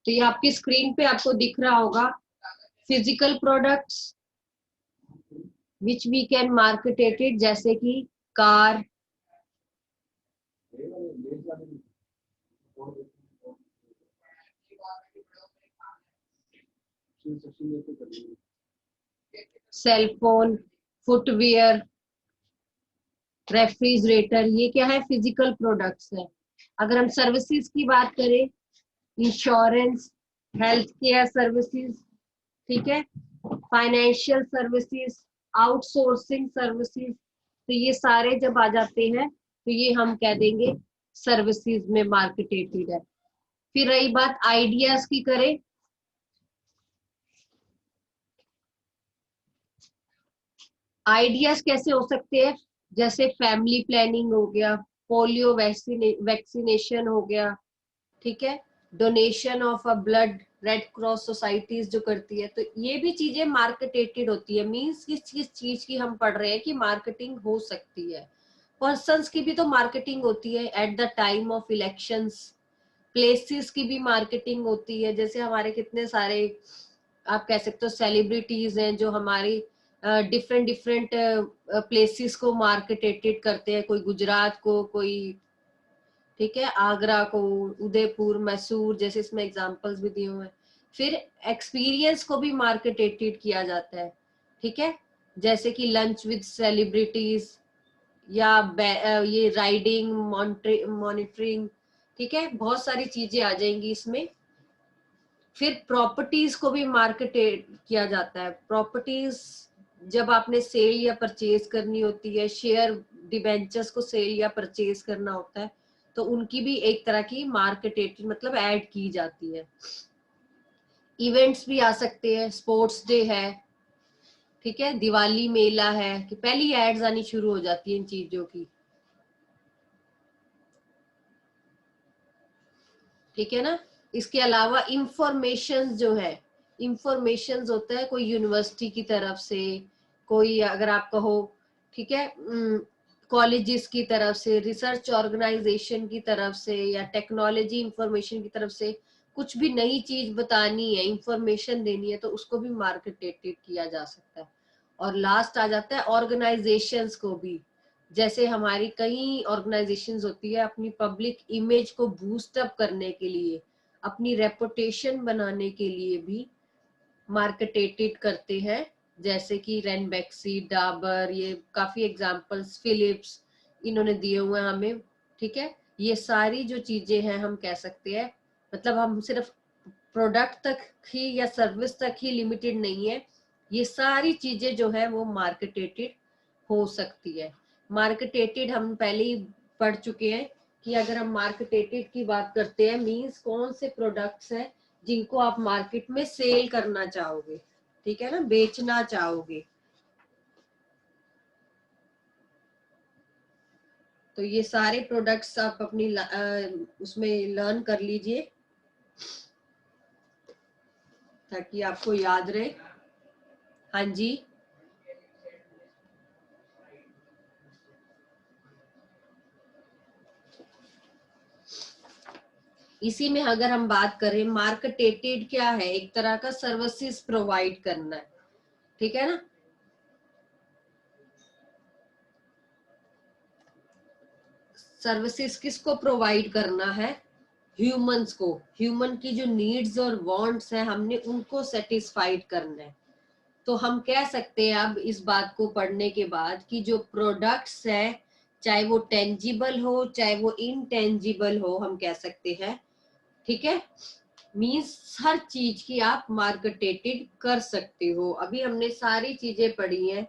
तो ये आपकी स्क्रीन पे आपको दिख रहा होगा physical products which we can marketed it, जैसे कि कार, सेलफोन, फुटवेयर, रेफ्रिजरेटर, ये क्या है? फिजिकल प्रोडक्ट्स है। अगर हम सर्विसेज की बात करें, इंश्योरेंस, हेल्थ केयर सर्विसेज, ठीक है, फाइनेंशियल सर्विसेज, आउटसोर्सिंग सर्विसेज, तो ये सारे जब आ जाते हैं तो ये हम कह देंगे सर्विसेज में मार्केटेटेड है। फिर रही बात आइडियाज की करें, आइडियाज कैसे हो सकते हैं? जैसे फैमिली प्लानिंग हो गया, पोलियो वैक्सीनेशन हो गया, ठीक है, donation of a blood, red cross societies जो करती है, तो ये भी चीजें मार्केटेटेड होती है। मींस किस चीज की हम पढ़ रहे हैं कि मार्केटिंग हो सकती है। पर्सन्स की भी तो मार्केटिंग होती है at the time of elections. Places की भी मार्केटिंग होती है, जैसे हमारे कितने सारे आप कह सकते हो सेलिब्रिटीज हैं जो हमारी डिफरेंट डिफरेंट प्लेसेस को मार्केटेटेड करते हैं, कोई गुजरात को, कोई ठीक है आगरा को, उदयपुर, मैसूर, जैसे इसमें एग्जांपल्स भी दिए हुए हैं। फिर एक्सपीरियंस को भी मार्केटेटेड किया जाता है, ठीक है, जैसे कि लंच विद सेलिब्रिटीज या ये राइडिंग, मॉनिटरिंग, ठीक है, बहुत सारी चीजें आ जाएंगी इसमें। फिर प्रॉपर्टीज को भी मार्केटेड किया जाता है। प्रॉपर्टीज जब आपने सेल या परचेज करनी होती है, शेयर डिबेंचर्स को सेल या परचेज करना होता है, तो उनकी भी एक तरह की मार्केटेड मतलब ऐड की जाती है। इवेंट्स भी आ सकते हैं, स्पोर्ट्स डे है, ठीक है, दिवाली मेला है, कि पहली एड्स आनी शुरू हो जाती है इन चीजों की, ठीक है ना। इसके अलावा इंफॉर्मेशन जो है, इंफॉर्मेशन होता है कोई यूनिवर्सिटी की तरफ से, कोई अगर आप कहो, ठीक है, कॉलेजेस की तरफ से, रिसर्च ऑर्गेनाइजेशन की तरफ से, या टेक्नोलॉजी इंफॉर्मेशन की तरफ से कुछ भी नई चीज बतानी है, इंफॉर्मेशन देनी है, तो उसको भी मार्केटेटेड किया जा सकता है। और लास्ट आ जाता है ऑर्गेनाइजेशंस को भी, जैसे हमारी कई ऑर्गेनाइजेशंस होती है अपनी पब्लिक इमेज को बूस्ट अप करने के लिए, अपनी रेपुटेशन बनाने के लिए भी मार्केटेटेड करते हैं, जैसे कि रेनबैक्सी, डाबर, ये काफी एग्जांपल्स, फिलिप्स, इन्होंने दिए हुए हैं हमें, ठीक है। ये सारी जो चीजें हैं हम कह सकते हैं, मतलब हम सिर्फ प्रोडक्ट तक ही या सर्विस तक ही लिमिटेड नहीं है, ये सारी चीजें जो है वो मार्केटेटेड हो सकती है। मार्केटेटेड हम पहले ही पढ़ चुके हैं कि अगर हम मार्केटेटेड की बात करते हैं, मींस कौन से प्रोडक्ट्स हैं जिनको आप मार्केट में सेल करना चाहोगे, ठीक है ना, बेचना चाहोगे। तो ये सारे प्रोडक्ट्स आप अपनी उसमें लर्न कर लीजिए ताकि आपको याद रहे। हाँ जी, इसी में अगर हम बात करें, मार्केटेटेड क्या है? एक तरह का सर्विसेज प्रोवाइड करना है, ठीक है ना। सर्विसेज किसको प्रोवाइड करना है? ह्यूमंस को। ह्यूमन की जो नीड्स और वांट्स हैं हमने उनको सेटिस्फाइड करना है। तो हम कह सकते हैं अब इस बात को पढ़ने के बाद कि जो प्रोडक्ट्स है, चाहे वो टेंजिबल हो चाहे वो इनटेंजिबल हो, हम कह सकते हैं, ठीक है, मीन्स हर चीज की आप मार्केटेटेड कर सकते हो। अभी हमने सारी चीजें पढ़ी हैं,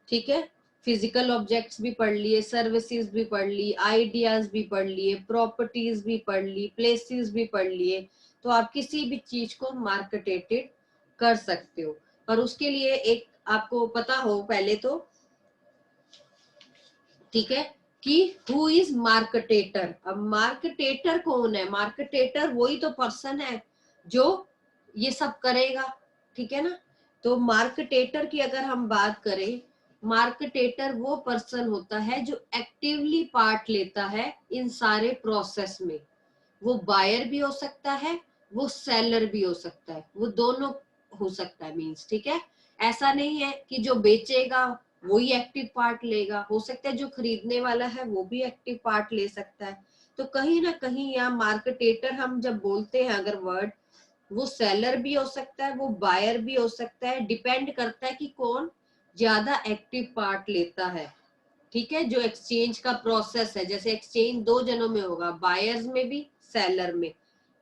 ठीक है, फिजिकल ऑब्जेक्ट्स भी पढ़ लिए, सर्विसेज भी पढ़ ली, आइडियाज भी पढ़ लिए, प्रॉपर्टीज भी पढ़ ली, प्लेसेस भी पढ़ लिए, तो आप किसी भी चीज को मार्केटेटेड कर सकते हो। पर उसके लिए एक आपको पता हो पहले तो, ठीक है, कि हु इज मार्केटेटर। अब मार्केटेटर कौन है? मार्केटेटर वही तो पर्सन है जो ये सब करेगा, ठीक है ना। तो मार्केटेटर की अगर हम बात करें मार्केटेटर वो पर्सन होता है जो एक्टिवली पार्ट लेता है इन सारे प्रोसेस में। वो बायर भी हो सकता है, वो सेलर भी हो सकता है, वो दोनों हो सकता है मीन्स, ठीक है। ऐसा नहीं है कि जो बेचेगा वो ही एक्टिव पार्ट लेगा, हो सकता है जो खरीदने वाला है वो भी एक्टिव पार्ट ले सकता है। तो कहीं ना कहीं यहाँ मार्केटेटर हम जब बोलते हैं अगर वर्ड, वो सेलर भी हो सकता है, वो बायर भी हो सकता है, डिपेंड करता है कि कौन ज्यादा एक्टिव पार्ट लेता है, ठीक है। जो एक्सचेंज का प्रोसेस है, जैसे एक्सचेंज दो जनों में होगा, बायर्स में भी सेलर में,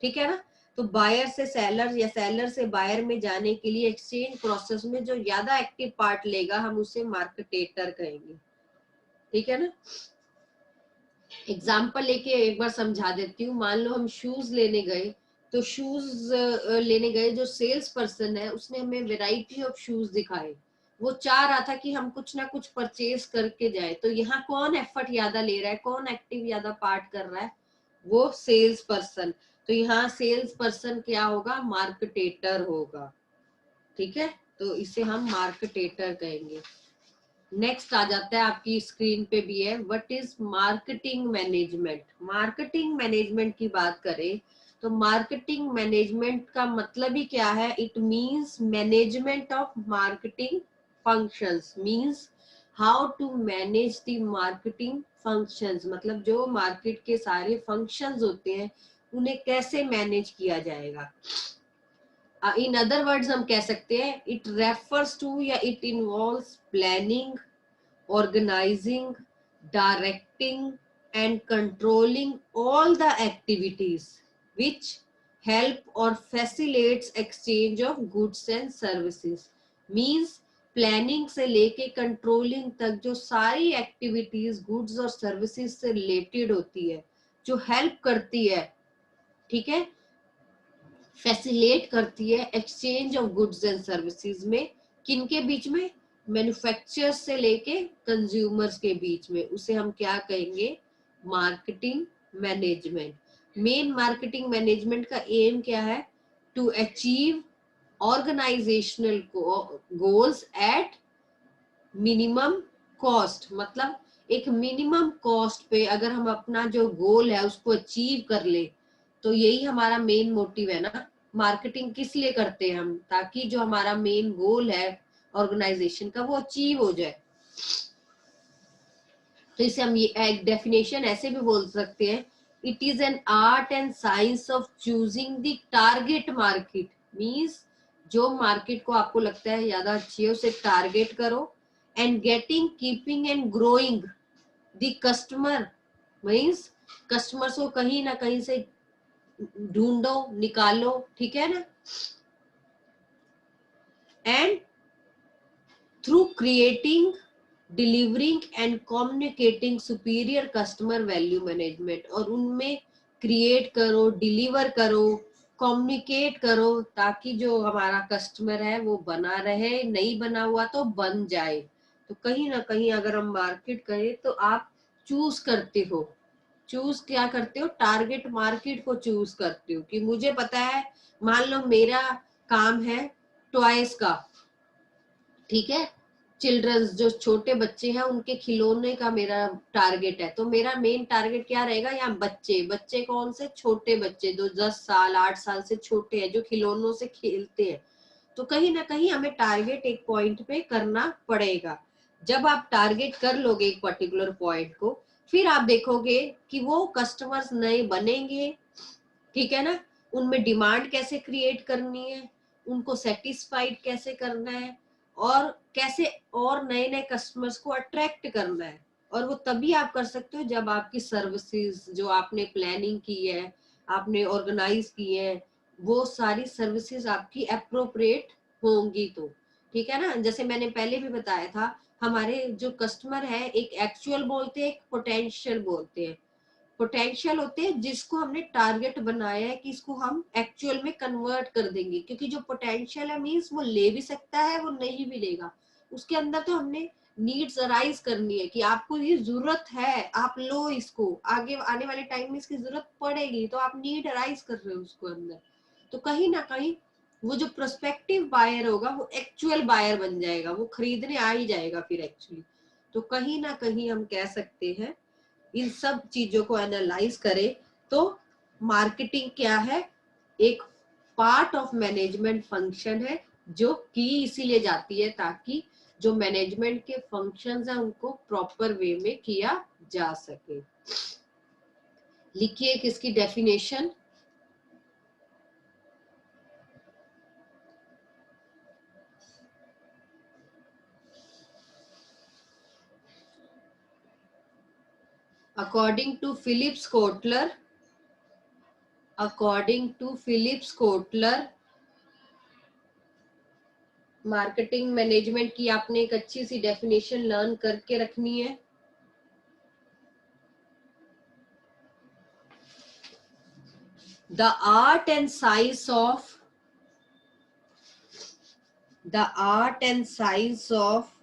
ठीक है ना। तो बायर से सेलर या सेलर से बायर में जाने के लिए एक्सचेंज प्रोसेस में जो ज्यादा एक्टिव पार्ट लेगा हम उसे मार्केटेटर कहेंगे, ठीक है ना। एग्जाम्पल लेके एक बार समझा देती हूँ। मान लो हम शूज लेने गए, तो शूज लेने गए, जो सेल्स पर्सन है उसने हमें वेराइटी ऑफ शूज दिखाए, वो चाह रहा था कि हम कुछ ना कुछ परचेज करके जाए। तो यहाँ कौन एफर्ट ज्यादा ले रहा है, कौन एक्टिव ज्यादा पार्ट कर रहा है, वो सेल्स पर्सन। तो यहाँ सेल्स पर्सन क्या होगा, मार्केटेटर होगा, ठीक है। तो इसे हम मार्केटेटर कहेंगे। नेक्स्ट आ जाता है, आपकी स्क्रीन पे भी है, what is marketing management. Marketing management की बात करें तो मार्केटिंग मैनेजमेंट का मतलब ही क्या है, it means management of marketing functions, means how to manage the marketing functions, मतलब जो मार्केट के सारे फंक्शंस होते हैं उन्हें कैसे मैनेज किया जाएगा। इन अदर वर्ड्स हम कह सकते हैं इट रेफर्स टू या it involves planning, organizing, directing, and controlling all the activities which help or facilitates exchange of goods and services. Means planning से लेके कंट्रोलिंग तक जो सारी एक्टिविटीज गुड्स और सर्विसेज से रिलेटेड होती है, जो हेल्प करती है, ठीक है, फैसिलिटेट करती है exchange of goods and services में, किनके बीच में, मैन्युफैक्चरर्स से लेके कंज्यूमर्स के बीच में, उसे हम क्या कहेंगे, marketing management. Main marketing management का एम क्या है, to achieve organisational goals at minimum cost, मतलब एक मिनिमम कॉस्ट पे अगर हम अपना जो गोल है उसको अचीव कर ले, तो यही हमारा मेन मोटिव है ना। मार्केटिंग किस लिए करते हैं हम, ताकि जो हमारा मेन गोल है ऑर्गेनाइजेशन का वो अचीव हो जाए। तो इसे हम ये एक डेफिनेशन ऐसे भी बोल सकते हैं, it is an art and science of choosing the target market. Means जो मार्केट को आपको लगता है ज्यादा अच्छी है उसे टारगेट करो, and getting, keeping and growing the customer, means customers को कहीं ना कहीं से ढूंढो, निकालो, ठीक है ना। And through creating, delivering and communicating superior customer value management, और उनमें क्रिएट करो, डिलीवर करो, कम्युनिकेट करो, ताकि जो हमारा कस्टमर है वो बना रहे, नहीं बना हुआ तो बन जाए। तो कहीं ना कहीं अगर हम मार्केट करें तो आप चूज करते हो, चूज क्या करते हो, टारगेट मार्केट को चूज करते हो कि मुझे पता है, मान लो मेरा काम है टॉयज का, ठीक है, चिल्ड्रंस जो छोटे बच्चे हैं उनके खिलौने का मेरा टारगेट है। तो मेरा मेन टारगेट क्या रहेगा, यहाँ बच्चे, बच्चे कौन से, छोटे बच्चे जो 10 साल 8 साल से छोटे हैं, जो खिलौनों से खेलते हैं। तो कहीं ना कहीं हमें टारगेट एक पॉइंट पे करना पड़ेगा। जब आप टारगेट कर लोगे एक पर्टिकुलर पॉइंट को, फिर आप देखोगे कि वो कस्टमर्स नए बनेंगे, ठीक है ना, उनमें डिमांड कैसे क्रिएट करनी है, उनको सेटिस्फाइड कैसे करना है, और कैसे और नए नए कस्टमर्स को अट्रैक्ट करना है। और वो तभी आप कर सकते हो जब आपकी सर्विसेज जो आपने प्लानिंग की है, आपने ऑर्गेनाइज की है, वो सारी सर्विसेज आपकी अप्रोप्रिएट होंगी तो, ठीक है ना। जैसे मैंने पहले भी बताया था, हमारे जो कस्टमर है एक एक्चुअल बोलते हैं, एक पोटेंशियल बोलते हैं। पोटेंशियल होते हैं जिसको हमने टारगेट बनाया है कि इसको हम एक्चुअल में कन्वर्ट कर देंगे, क्योंकि जो पोटेंशियल है मींस वो ले भी सकता है, वो नहीं भी लेगा, उसके अंदर तो हमने नीड्स अराइज करनी है कि आपको ये जरूरत है, आप लो इसको, आगे आने वाले टाइम में इसकी जरूरत पड़ेगी, तो आप नीड अराइज कर रहे हो उसको अंदर। तो कहीं ना कहीं वो जो प्रोस्पेक्टिव बायर होगा वो एक्चुअल बायर बन जाएगा, वो खरीदने आ ही जाएगा फिर एक्चुअली। तो कहीं ना कहीं हम कह सकते हैं, इन सब चीजों को एनालाइज करें तो मार्केटिंग क्या है, एक पार्ट ऑफ मैनेजमेंट फंक्शन है, जो की इसीलिए जाती है ताकि जो मैनेजमेंट के फंक्शंस हैं उनको प्रॉपर वे में किया जा सके। लिखिए किसकी definition. According to Phillips Kotler, marketing management की आपने एक अच्छी सी डेफिनेशन लर्न करके रखनी है। The art and science of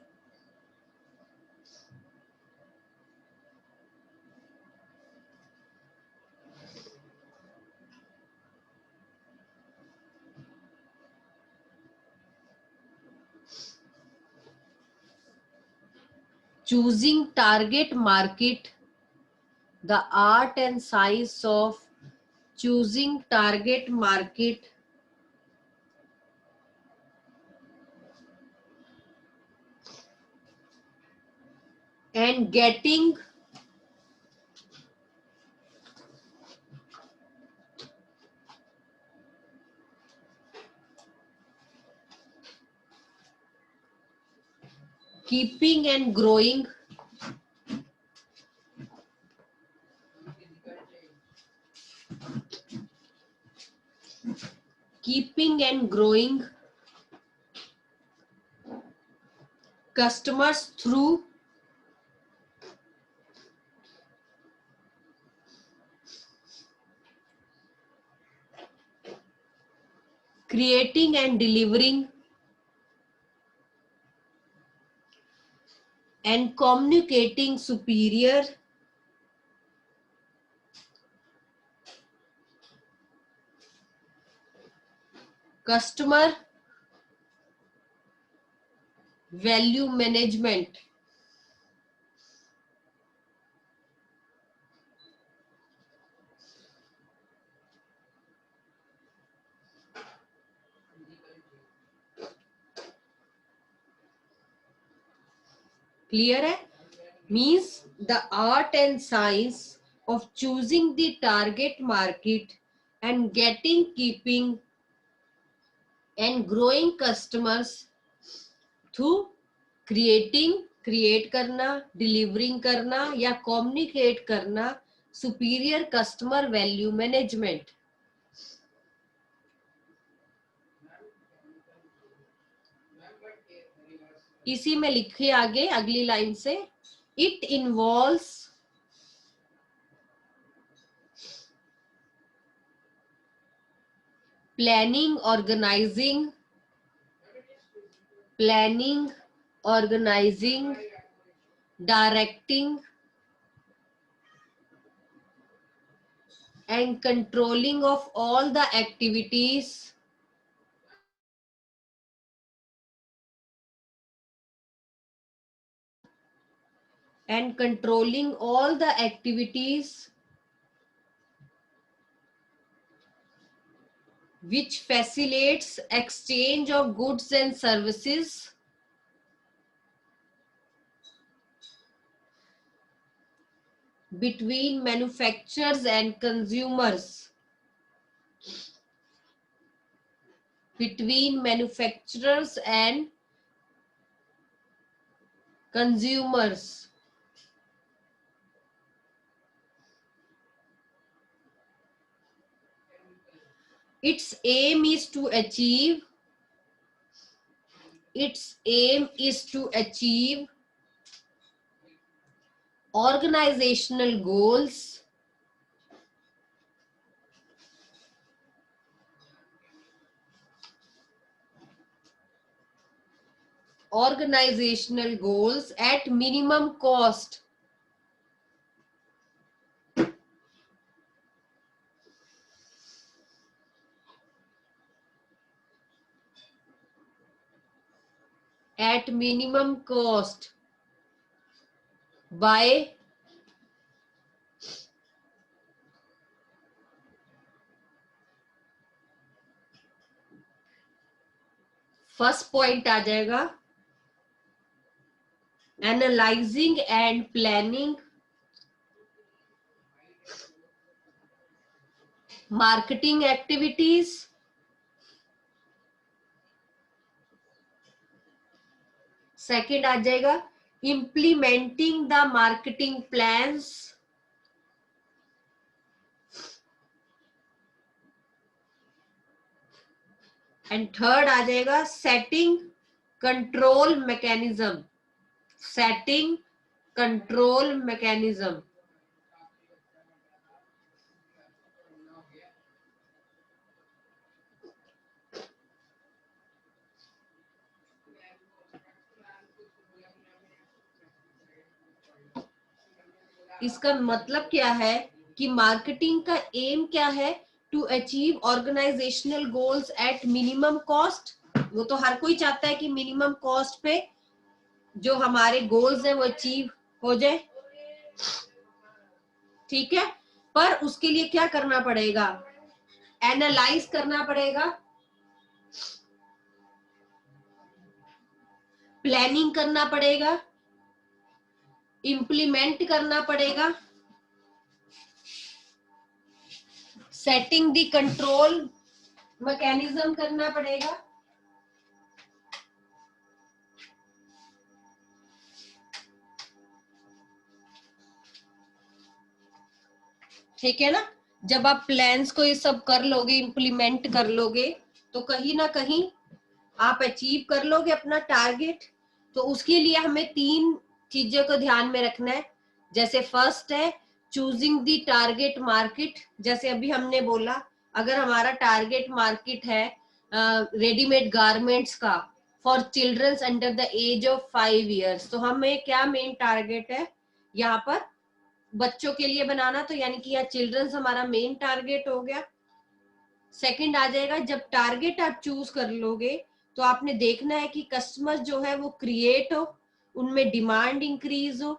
choosing target market, the art and science of choosing target market and getting keeping and growing customers through creating and delivering and communicating superior customer value management। Clear है? Means the art and science of choosing the target market and getting, keeping and growing customers through create करना, delivering करना या communicate करना superior customer value management. इसी में लिखिए आगे अगली लाइन से, it involves planning, organizing, directing and controlling of all the activities which facilitates exchange of goods and services between manufacturers and consumers, between manufacturers and consumers। Its aim is to achieve organizational goals, at minimum cost at minimum cost by first point आ जाएगा analysing and planning marketing activities, second आ जाएगा implementing the marketing plans, and third आ जाएगा setting control mechanism, setting control mechanism. इसका मतलब क्या है कि मार्केटिंग का एम क्या है, to achieve organisational goals at minimum cost. वो तो हर कोई चाहता है कि मिनिमम कॉस्ट पे जो हमारे गोल्स है वो अचीव हो जाए, ठीक है। पर उसके लिए क्या करना पड़ेगा, एनालाइज करना पड़ेगा, प्लानिंग करना पड़ेगा, इम्प्लीमेंट करना पड़ेगा, सेटिंग द कंट्रोल मैकेनिज्म करना पड़ेगा, ठीक है ना। जब आप प्लान्स को ये सब कर लोगे, इम्प्लीमेंट कर लोगे, तो कहीं ना कहीं आप अचीव कर लोगे अपना टारगेट। तो उसके लिए हमें 3 चीजों को ध्यान में रखना है। जैसे फर्स्ट है चूजिंग द टारगेट मार्केट। जैसे अभी हमने बोला, अगर हमारा टारगेट मार्केट है रेडीमेड गारमेंट्स का for childrens under the age of 5 years, तो हमें क्या मेन टारगेट है यहाँ पर, बच्चों के लिए बनाना, तो यानी कि यहाँ चिल्ड्रंस हमारा मेन टारगेट हो गया। सेकंड आ जाएगा, जब टारगेट आप चूज कर लोगे तो आपने देखना है कि कस्टमर जो है वो क्रिएट हो, उनमें डिमांड इंक्रीज हो,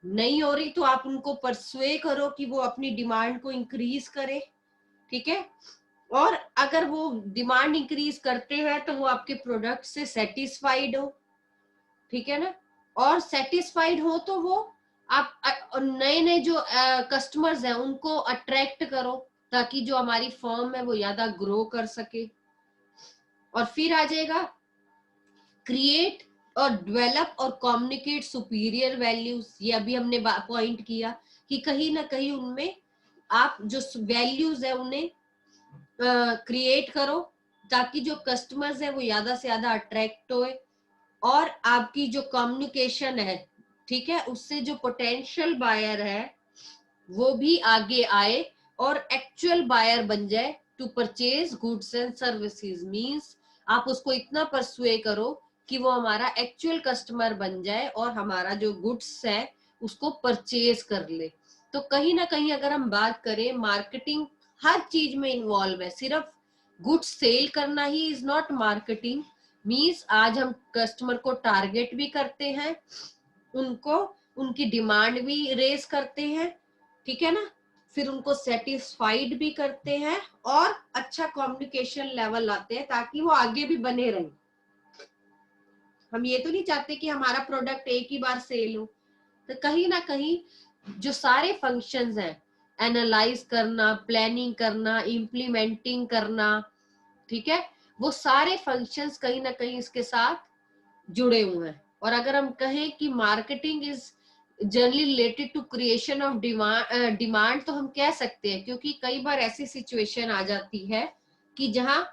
नहीं हो रही तो आप उनको परसुए करो कि वो अपनी डिमांड को इंक्रीज करे, ठीक है। और अगर वो डिमांड इंक्रीज करते हैं तो वो आपके प्रोडक्ट से सेटिस्फाइड हो, ठीक है ना। और सेटिस्फाइड हो तो वो आप नए नए जो कस्टमर्स हैं उनको अट्रैक्ट करो, ताकि जो हमारी फर्म है वो ज्यादा ग्रो कर सके। और फिर आ जाएगा क्रिएट और डेवलप और कम्युनिकेट सुपीरियर वैल्यूज। ये अभी हमने पॉइंट किया कि कहीं ना कहीं उनमें आप जो वैल्यूज है उन्हें क्रिएट करो, ताकि जो कस्टमर्स है वो ज्यादा से ज्यादा अट्रैक्ट होए, और आपकी जो कम्युनिकेशन है, ठीक है, उससे जो पोटेंशियल बायर है वो भी आगे आए और एक्चुअल बायर बन जाए to purchase goods and services. Means आप उसको इतना परसुए करो कि वो हमारा एक्चुअल कस्टमर बन जाए और हमारा जो गुड्स है उसको परचेज कर ले। तो कहीं ना कहीं अगर हम बात करें, मार्केटिंग हर चीज में इन्वॉल्व है, सिर्फ गुड्स सेल करना he is not marketing. Means आज हम कस्टमर को टारगेट भी करते हैं, उनको उनकी डिमांड भी रेज करते हैं, ठीक है ना, फिर उनको सेटिस्फाइड भी करते हैं और अच्छा कम्युनिकेशन लेवल लाते हैं ताकि वो आगे भी बने रहें। हम ये तो नहीं चाहते कि हमारा प्रोडक्ट एक ही बार सेल हो। तो कहीं ना कहीं जो सारे फंक्शंस हैं, एनालाइज करना, प्लानिंग करना, इम्प्लीमेंटिंग करना, ठीक है, वो सारे फंक्शंस कहीं ना कहीं इसके साथ जुड़े हुए हैं। और अगर हम कहें कि marketing is generally related to creation of demand, तो हम कह सकते हैं, क्योंकि कई बार ऐसी सिचुएशन आ जाती है कि जहां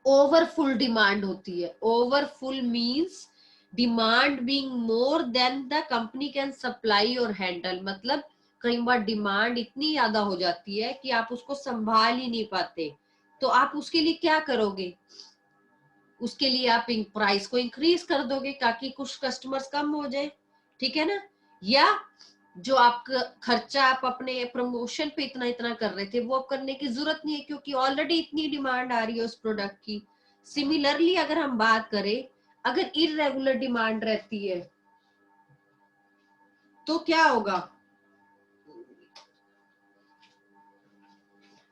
ओवरफुल डिमांड होती है। Overfull means demand being more than the company can supply और हैंडल। मतलब कई बार डिमांड इतनी ज्यादा हो जाती है कि आप उसको संभाल ही नहीं पाते। तो आप उसके लिए क्या करोगे, उसके लिए आप प्राइस को इंक्रीज कर दोगे ताकि कुछ कस्टमर्स कम हो जाए, ठीक है ना। या जो आपका खर्चा आप अपने प्रमोशन पे इतना इतना कर रहे थे वो अब करने की जरूरत नहीं है, क्योंकि ऑलरेडी इतनी डिमांड आ रही है उस प्रोडक्ट की। सिमिलरली अगर हम बात करें अगर इररेगुलर डिमांड रहती है तो क्या होगा?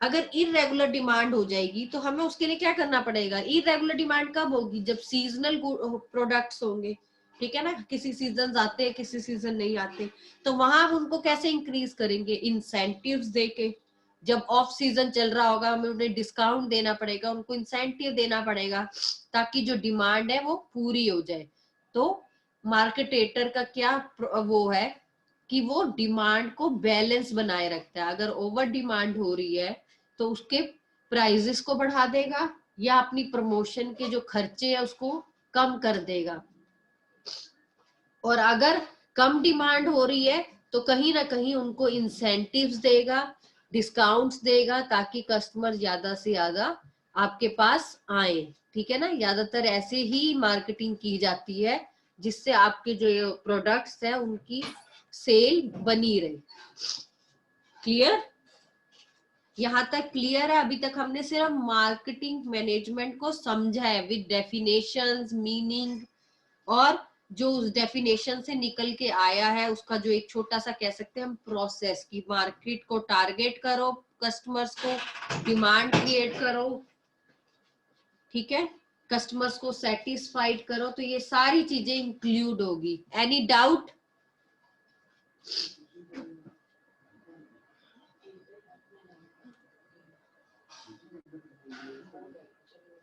अगर इररेगुलर डिमांड हो जाएगी तो हमें उसके लिए क्या करना पड़ेगा? इररेगुलर डिमांड कब होगी? जब सीजनल प्रोडक्ट्स होंगे, ठीक है ना, किसी सीजन आते हैं किसी सीजन नहीं आते, तो वहां हम उनको कैसे इंक्रीज करेंगे? इंसेंटिव्स देके। जब ऑफ सीजन चल रहा होगा हमें उन्हें डिस्काउंट देना पड़ेगा, उनको इंसेंटिव देना पड़ेगा ताकि जो डिमांड है वो पूरी हो जाए। तो मार्केटेटर का क्या वो है कि वो डिमांड को बैलेंस बनाए रखता है। अगर ओवर डिमांड हो रही है तो उसके प्राइजेस को बढ़ा देगा या अपनी प्रमोशन के जो खर्चे है उसको कम कर देगा। और अगर कम डिमांड हो रही है तो कहीं ना कहीं उनको इंसेंटिव्स देगा, डिस्काउंट्स देगा ताकि कस्टमर ज्यादा से ज्यादा आपके पास आए। ठीक है ना, ज्यादातर ऐसे ही मार्केटिंग की जाती है जिससे आपके जो प्रोडक्ट्स है उनकी सेल बनी रहे। क्लियर? यहां तक क्लियर है? अभी तक हमने सिर्फ मार्केटिंग मैनेजमेंट को समझा है विद डेफिनेशंस, मीनिंग, और जो उस डेफिनेशन से निकल के आया है उसका जो एक छोटा सा कह सकते हैं हम प्रोसेस, की मार्केट को टारगेट करो, कस्टमर्स को डिमांड क्रिएट करो, ठीक है, कस्टमर्स को सेटिस्फाइड करो, तो ये सारी चीजें इंक्लूड होगी। Any doubt?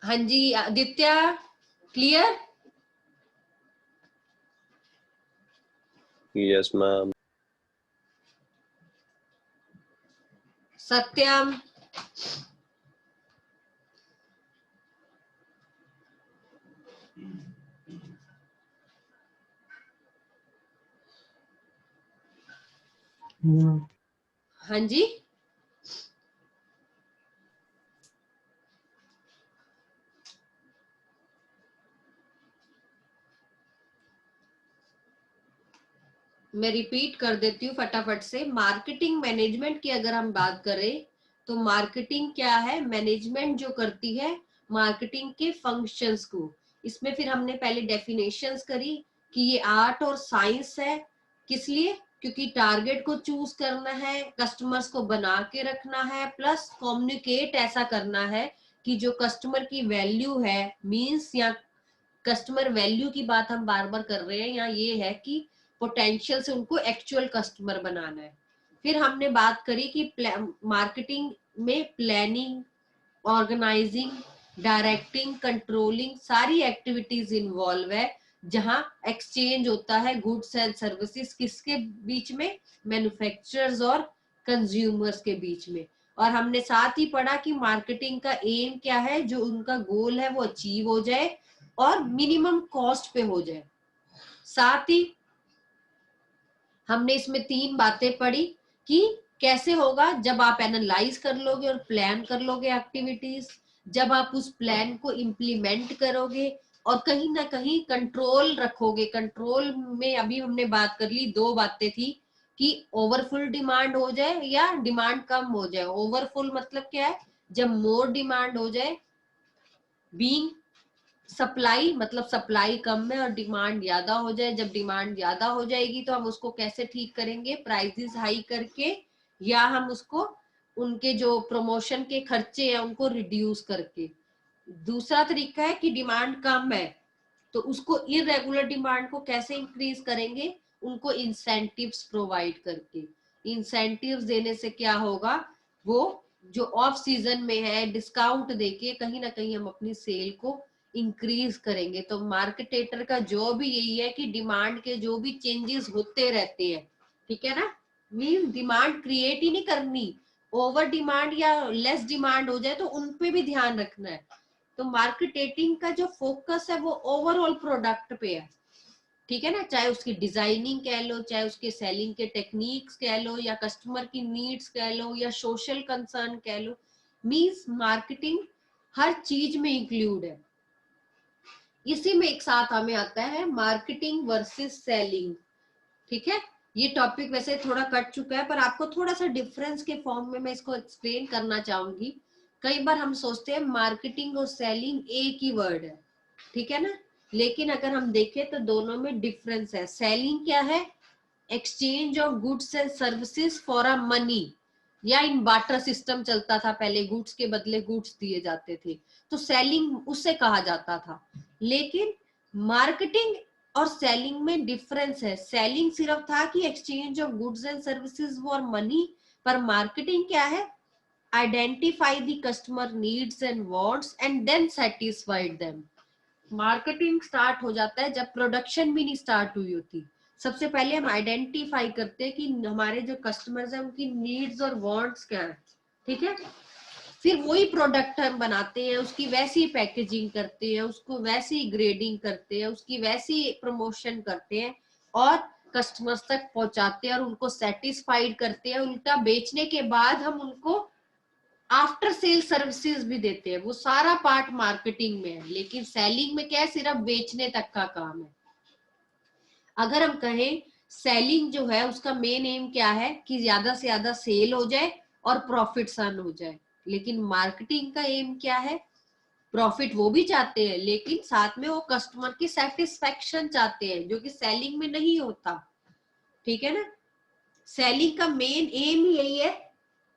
हाँ जी Aditya, clear? Yes ma'am. Satyam? हाँ जी, मैं रिपीट कर देती हूँ फटाफट से। मार्केटिंग मैनेजमेंट की अगर हम बात करें तो मार्केटिंग क्या है? मैनेजमेंट जो करती है मार्केटिंग के फंक्शंस को। इसमें फिर हमने पहले डेफिनेशंस करी कि ये आर्ट और साइंस है। किस लिए? क्योंकि टारगेट को चूज करना है, कस्टमर्स को बना के रखना है, प्लस कम्युनिकेट ऐसा करना है कि जो कस्टमर की वैल्यू है, मींस या कस्टमर वैल्यू की बात हम बार बार कर रहे हैं, या ये है कि पोटेंशियल से उनको एक्चुअल कस्टमर बनाना है। फिर हमने बात करी कि मार्केटिंग में प्लानिंग, ऑर्गेनाइजिंग, डायरेक्टिंग, कंट्रोलिंग सारी एक्टिविटीज इन्वॉल्व है, जहां एक्सचेंज होता है गुड्स एंड सर्विसेज किसके बीच में? मैन्युफैक्चरर्स और कंज्यूमर्स के बीच में। और हमने साथ ही पढ़ा कि मार्केटिंग का एम क्या है, जो उनका गोल है वो अचीव हो जाए और मिनिमम कॉस्ट पे हो जाए। साथ ही हमने इसमें 3 बातें पढ़ी कि कैसे होगा, जब आप एनालाइज कर लोगे और प्लान कर लोगे एक्टिविटीज, जब आप उस प्लान को इम्प्लीमेंट करोगे और कहीं ना कहीं कंट्रोल रखोगे। कंट्रोल में अभी हमने बात कर ली, 2 बातें थी कि ओवरफुल डिमांड हो जाए या डिमांड कम हो जाए। ओवरफुल मतलब क्या है? जब मोर डिमांड हो जाए, बीइंग सप्लाई मतलब सप्लाई कम है और डिमांड ज्यादा हो जाए। जब डिमांड ज्यादा हो जाएगी तो हम उसको कैसे ठीक करेंगे? प्राइसेस हाई करके, या हम उसको उनके जो प्रमोशन के खर्चे हैं उनको रिड्यूस करके। दूसरा तरीका है कि डिमांड कम है तो उसको इररेगुलर डिमांड को कैसे इंक्रीज करेंगे? उनको इंसेंटिव्स प्रोवाइड करके। इंसेंटिव्स देने से क्या होगा? वो जो ऑफ सीजन में है डिस्काउंट देके कहीं ना कहीं हम अपनी सेल को इंक्रीज करेंगे। तो मार्केटेटर का जॉब भी यही है कि डिमांड के जो भी चेंजेस होते रहते हैं, ठीक है ना, मीन डिमांड क्रिएट ही नहीं करनी, ओवर डिमांड या लेस डिमांड हो जाए तो उनपे भी ध्यान रखना है। तो मार्केटिंग का जो फोकस है वो ओवरऑल प्रोडक्ट पे है, ठीक है ना, चाहे उसकी डिजाइनिंग कह लो, चाहे उसके सेलिंग के टेक्निक्स कह लो, या कस्टमर की नीड्स कह लो, या सोशल कंसर्न कह लो, मींस मार्केटिंग हर चीज में इंक्लूड है। इसी में एक साथ हमें आता है मार्केटिंग वर्सेस सेलिंग। ठीक है, ये टॉपिक वैसे थोड़ा कट चुका है पर आपको थोड़ा सा डिफरेंस के फॉर्म में मैं इसको एक्सप्लेन करना चाहूंगी। कई बार हम सोचते हैं मार्केटिंग और सेलिंग एक ही वर्ड है, ठीक है ना, लेकिन अगर हम देखें तो दोनों में डिफरेंस है। सेलिंग क्या है? Exchange of goods and services for a money, या इन बार्टर सिस्टम चलता था पहले, गुड्स के बदले गुड्स दिए जाते थे, तो सेलिंग उससे कहा जाता था। लेकिन मार्केटिंग और सेलिंग में डिफरेंस है। सेलिंग सिर्फ था कि exchange of goods and services for money, पर मार्केटिंग क्या है? Identify the customer needs and wants and then satisfied them. Marketing start हो जाता है जब प्रोडक्शन भी नहीं स्टार्ट हुई होती। सबसे पहले हम आइडेंटिफाई करते हैं कि हमारे जो कस्टमर्स हैं उनकी नीड्स और वांट्स क्या है, ठीक है। फिर वही प्रोडक्ट हम बनाते हैं, उसकी वैसी पैकेजिंग करते हैं, उसको वैसी ग्रेडिंग करते हैं, उसकी वैसी प्रमोशन करते हैं और कस्टमर्स तक पहुंचाते हैं और उनको सेटिस्फाइड करते हैं। उल्टा बेचने के बाद हम उनको आफ्टर सेल सर्विसेज भी देते हैं। वो सारा पार्ट मार्केटिंग में है, लेकिन सेलिंग में क्या है? सिर्फ बेचने तक का काम है। अगर हम कहें सेलिंग जो है उसका मेन एम क्या है कि ज्यादा से ज्यादा सेल हो जाए और प्रॉफिट अर्न हो जाए। लेकिन मार्केटिंग का एम क्या है? प्रॉफिट वो भी चाहते हैं, लेकिन साथ में वो कस्टमर की सेटिस्फेक्शन चाहते हैं, जो कि सेलिंग में नहीं होता। ठीक है ना? सेलिंग का मेन एम ही यही है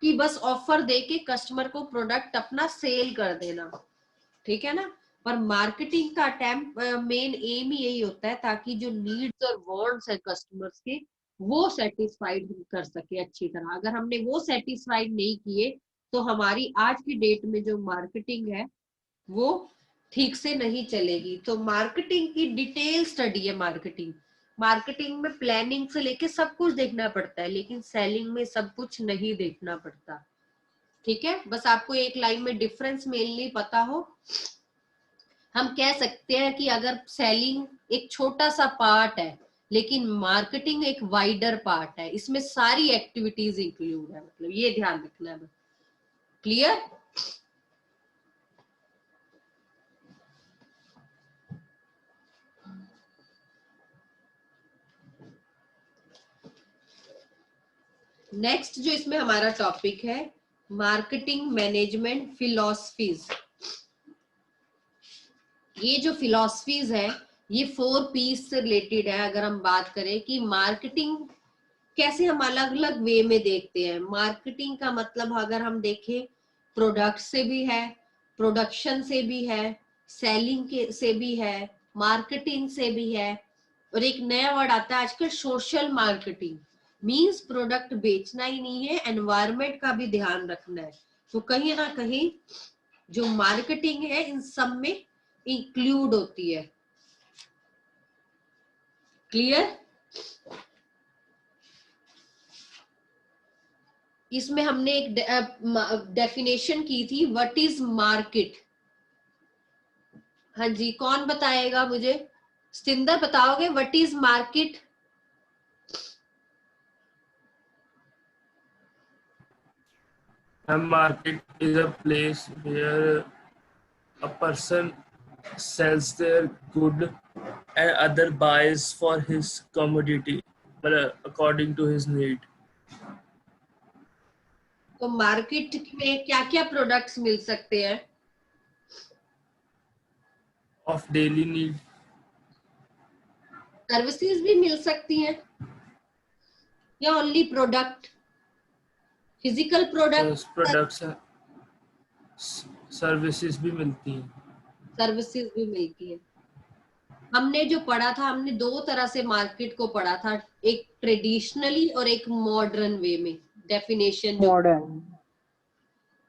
कि बस ऑफर देके कस्टमर को प्रोडक्ट अपना सेल कर देना, ठीक है ना। पर मार्केटिंग का मेन एम ही यही होता है ताकि जो नीड्स और वांट्स है कस्टमर्स के, वो सेटिस्फाइड कर सके अच्छी तरह। अगर हमने वो सेटिस्फाइड नहीं किए तो हमारी आज की डेट में जो मार्केटिंग है वो ठीक से नहीं चलेगी। तो मार्केटिंग की डिटेल स्टडी है मार्केटिंग। मार्केटिंग में प्लानिंग से लेके सब कुछ देखना पड़ता है, लेकिन सेलिंग में सब कुछ नहीं देखना पड़ता। ठीक है, बस आपको एक लाइन में डिफरेंस मेनली पता हो। हम कह सकते हैं कि अगर सेलिंग एक छोटा सा पार्ट है लेकिन मार्केटिंग एक वाइडर पार्ट है, इसमें सारी एक्टिविटीज इंक्लूड है, मतलब ये ध्यान रखना है। क्लियर? नेक्स्ट जो इसमें हमारा टॉपिक है, मार्केटिंग मैनेजमेंट फिलॉसफीज। ये जो फिलॉसफीज है ये 4 पीस से रिलेटेड है। अगर हम बात करें कि मार्केटिंग कैसे हम अलग अलग वे में देखते हैं। मार्केटिंग का मतलब अगर हम देखें, प्रोडक्ट से भी है, प्रोडक्शन से भी है, सेलिंग के से भी है, मार्केटिंग से भी है, और एक नया वर्ड आता है आजकल सोशल मार्केटिंग। मींस प्रोडक्ट बेचना ही नहीं है, एनवायरनमेंट का भी ध्यान रखना है। तो कहीं ना कहीं जो मार्केटिंग है इन सब में इंक्लूड होती है। क्लियर? इसमें हमने एक डेफिनेशन की थी, व्हाट इज मार्केट। हाँ जी, कौन बताएगा मुझे? स्तिंदर बताओगे what is market? A market is a place where a person sells their good and other buys for his commodity, but according to his need. तो मार्केट में क्या क्या प्रोडक्ट्स मिल सकते हैं? Of daily need. सर्विसेज भी मिल सकती हैं या only product? Physical product, products services भी मिलती हैं। सर्विसेज भी मिलती है। हमने जो पढ़ा था, हमने 2 तरह से मार्केट को पढ़ा था, एक ट्रेडिशनली और एक मॉडर्न वे में। Definition modern.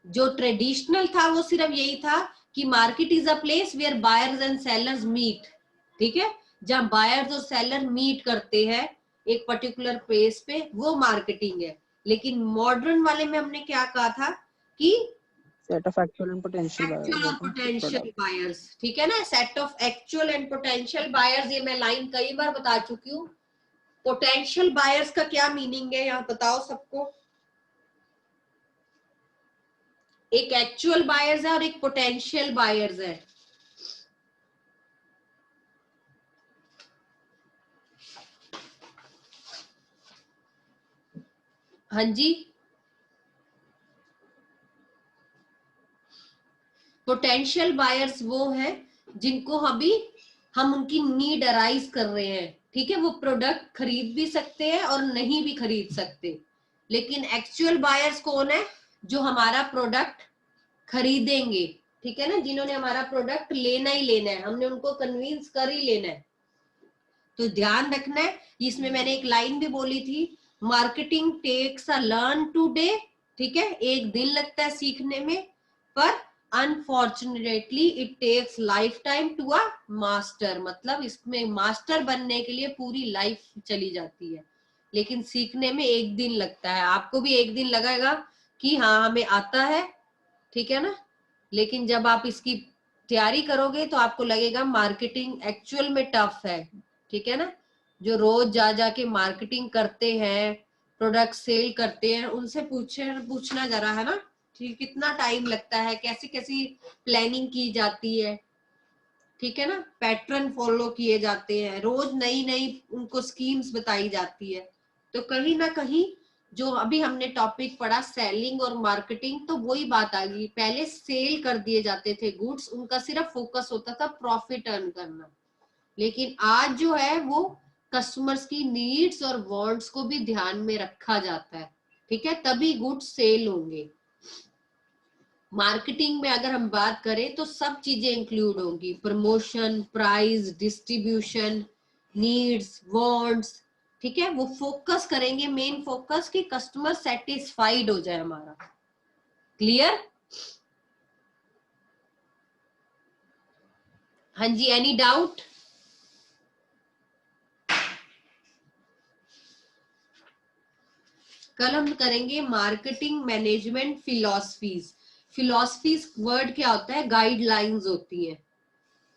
जो ट्रेडिशनल था वो सिर्फ यही था कि market is a place where buyers and sellers meet. ठीक है, जहां बायर्स और सेलर मीट करते हैं एक पर्टिकुलर प्लेस पे, वो मार्केटिंग है। लेकिन मॉडर्न वाले में हमने क्या कहा था कि set of actual and potential actual और पोटेंशियल बायर्स। बायर्स, ठीक है ना। Set of actual and potential buyers, ये मैं लाइन कई बार बता चुकी हूँ। पोटेंशियल बायर्स का क्या मीनिंग है यहाँ बताओ सबको? एक एक्चुअल बायर्स है और एक पोटेंशियल बायर्स है। हाँ जी, पोटेंशियल बायर्स वो है जिनको अभी हम उनकी नीड अराइज कर रहे हैं, ठीक है। वो प्रोडक्ट खरीद भी सकते हैं और नहीं भी खरीद सकते, लेकिन एक्चुअल बायर्स कौन है? जो हमारा प्रोडक्ट खरीदेंगे, ठीक है ना, जिन्होंने हमारा प्रोडक्ट लेना ही लेना है, हमने उनको कन्विंस कर ही लेना है। तो ध्यान रखना है, इसमें मैंने एक लाइन भी बोली थी, marketing takes a learn to day, ठीक है, एक दिन लगता है सीखने में, पर unfortunately it takes life time to a master, मतलब इसमें मास्टर बनने के लिए पूरी लाइफ चली जाती है, लेकिन सीखने में एक दिन लगता है। आपको भी एक दिन लगेगा कि हाँ हमें आता है, ठीक है ना, लेकिन जब आप इसकी तैयारी करोगे तो आपको लगेगा मार्केटिंग एक्चुअल में टफ है, ठीक है ना। जो रोज जा जाके मार्केटिंग करते हैं, प्रोडक्ट सेल करते हैं, उनसे पूछना जरा, है ना, कि कितना टाइम लगता है, कैसी कैसी प्लानिंग की जाती है, ठीक है ना, पैटर्न फॉलो किए जाते हैं, रोज नई नई उनको स्कीम्स बताई जाती है। तो कहीं ना कहीं जो अभी हमने टॉपिक पढ़ा सेलिंग और मार्केटिंग, तो वही बात आ गई, पहले सेल कर दिए जाते थे गुड्स, उनका सिर्फ फोकस होता था प्रॉफिट अर्न करना, लेकिन आज जो है वो कस्टमर्स की नीड्स और वांट्स को भी ध्यान में रखा जाता है, ठीक है, तभी गुड्स सेल होंगे। मार्केटिंग में अगर हम बात करें तो सब चीजें इंक्लूड होंगी, promotion, price, distribution, needs, wants, ठीक है। वो फोकस करेंगे, मेन फोकस कि कस्टमर सेटिस्फाइड हो जाए हमारा। क्लियर? हाँ जी, एनी डाउट? कल हम करेंगे marketing management philosophies. Philosophies word क्या होता है? गाइडलाइंस होती है,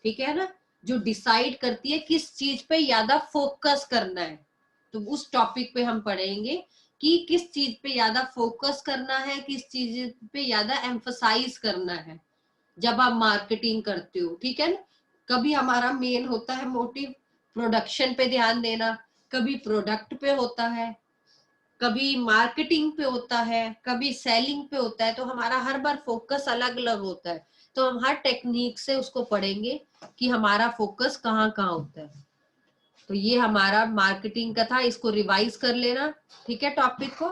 ठीक है ना, जो डिसाइड करती है किस चीज पे ज्यादा फोकस करना है। तो उस टॉपिक पे हम पढ़ेंगे कि किस चीज पे ज्यादा फोकस करना है, किस चीज पे ज्यादा एम्फसाइज करना है जब आप मार्केटिंग करते हो, ठीक है ना। कभी हमारा मेन होता है मोटिव प्रोडक्शन पे ध्यान देना, कभी प्रोडक्ट पे होता है, कभी मार्केटिंग पे होता है, कभी सेलिंग पे होता है, तो हमारा हर बार फोकस अलग अलग होता है। तो हम हर टेक्निक से उसको पढ़ेंगे कि हमारा फोकस कहाँ कहाँ होता है। तो ये हमारा मार्केटिंग का था, इसको रिवाइज कर लेना, ठीक है, टॉपिक को।